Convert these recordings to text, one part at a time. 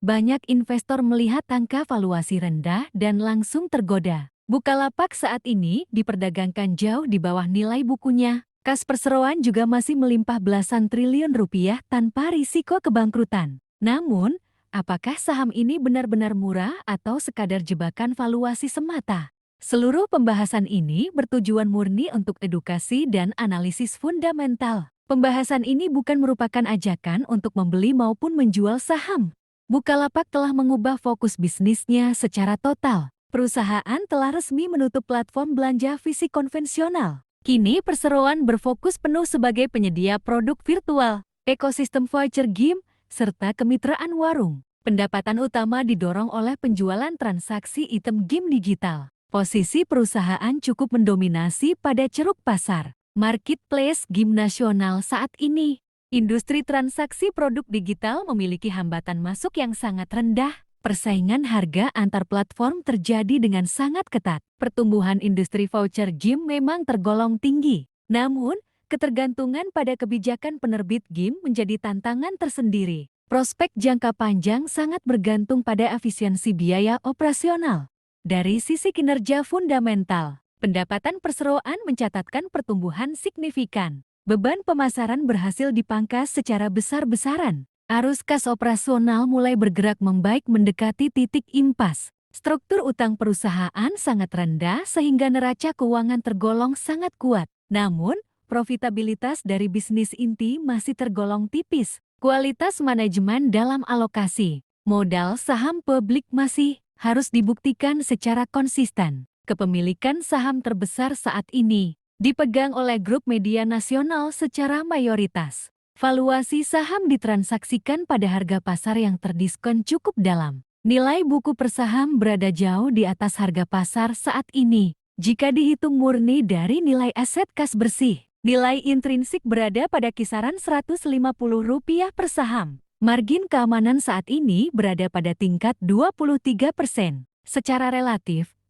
Banyak investor melihat angka valuasi rendah dan langsung tergoda. Bukalapak saat ini diperdagangkan jauh di bawah nilai bukunya. Kas perseroan juga masih melimpah belasan triliun rupiah tanpa risiko kebangkrutan. Namun, apakah saham ini benar-benar murah atau sekadar jebakan valuasi semata? Seluruh pembahasan ini bertujuan murni untuk edukasi dan analisis fundamental. Pembahasan ini bukan merupakan ajakan untuk membeli maupun menjual saham. Bukalapak telah mengubah fokus bisnisnya secara total. Perusahaan telah resmi menutup platform belanja fisik konvensional. Kini perseroan berfokus penuh sebagai penyedia produk virtual, ekosistem voucher game, serta kemitraan warung. Pendapatan utama didorong oleh penjualan transaksi item game digital. Posisi perusahaan cukup mendominasi pada ceruk pasar marketplace game nasional saat ini. Industri transaksi produk digital memiliki hambatan masuk yang sangat rendah. Persaingan harga antar platform terjadi dengan sangat ketat. Pertumbuhan industri voucher game memang tergolong tinggi. Namun, ketergantungan pada kebijakan penerbit game menjadi tantangan tersendiri. Prospek jangka panjang sangat bergantung pada efisiensi biaya operasional. Dari sisi kinerja fundamental, pendapatan perseroan mencatatkan pertumbuhan signifikan. Beban pemasaran berhasil dipangkas secara besar-besaran. Arus kas operasional mulai bergerak membaik mendekati titik impas. Struktur utang perusahaan sangat rendah sehingga neraca keuangan tergolong sangat kuat. Namun, profitabilitas dari bisnis inti masih tergolong tipis. Kualitas manajemen dalam alokasi modal saham publik masih harus dibuktikan secara konsisten. Kepemilikan saham terbesar saat ini dipegang oleh grup media nasional secara mayoritas. Valuasi saham ditransaksikan pada harga pasar yang terdiskon cukup dalam. Nilai buku per saham berada jauh di atas harga pasar saat ini. Jika dihitung murni dari nilai aset kas bersih, nilai intrinsik berada pada kisaran Rp150 per saham. Margin keamanan saat ini berada pada tingkat 23%. Secara relatif,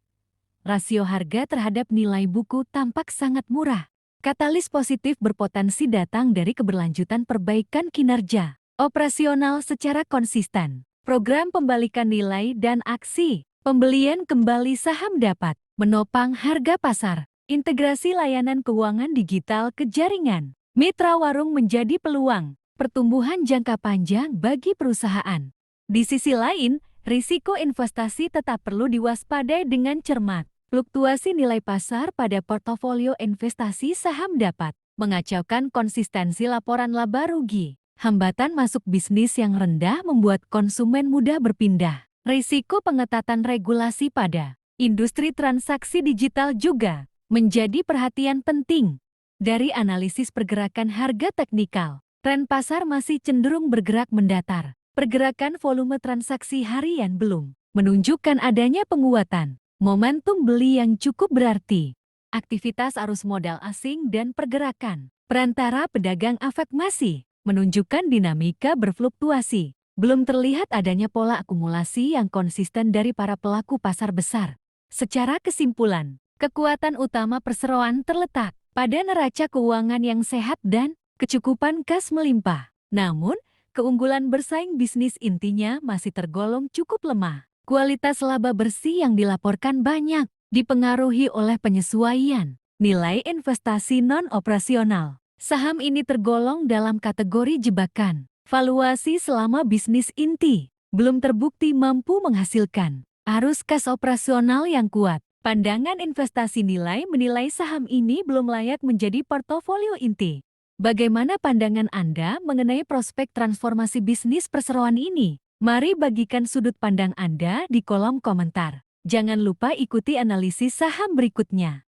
rasio harga terhadap nilai buku tampak sangat murah. Katalis positif berpotensi datang dari keberlanjutan perbaikan kinerja operasional secara konsisten. Program pembalikan nilai dan aksi pembelian kembali saham dapat menopang harga pasar. Integrasi layanan keuangan digital ke jaringan mitra warung menjadi peluang pertumbuhan jangka panjang bagi perusahaan. Di sisi lain, risiko investasi tetap perlu diwaspadai dengan cermat. Fluktuasi nilai pasar pada portofolio investasi saham dapat mengacaukan konsistensi laporan laba rugi. Hambatan masuk bisnis yang rendah membuat konsumen mudah berpindah. Risiko pengetatan regulasi pada industri transaksi digital juga menjadi perhatian penting. Dari analisis pergerakan harga teknikal, tren pasar masih cenderung bergerak mendatar. Pergerakan volume transaksi harian belum menunjukkan adanya penguatan. Momentum beli yang cukup berarti. Aktivitas arus modal asing dan pergerakan perantara pedagang AFEK masih menunjukkan dinamika berfluktuasi. Belum terlihat adanya pola akumulasi yang konsisten dari para pelaku pasar besar. Secara kesimpulan, kekuatan utama perseroan terletak pada neraca keuangan yang sehat dan kecukupan kas melimpah. Namun, keunggulan bersaing bisnis intinya masih tergolong cukup lemah. Kualitas laba bersih yang dilaporkan banyak dipengaruhi oleh penyesuaian nilai investasi non-operasional. Saham ini tergolong dalam kategori jebakan. Valuasi selama bisnis inti belum terbukti mampu menghasilkan arus kas operasional yang kuat. Pandangan investasi menilai saham ini belum layak menjadi portofolio inti. Bagaimana pandangan Anda mengenai prospek transformasi bisnis perseroan ini? Mari bagikan sudut pandang Anda di kolom komentar. Jangan lupa ikuti analisis saham berikutnya.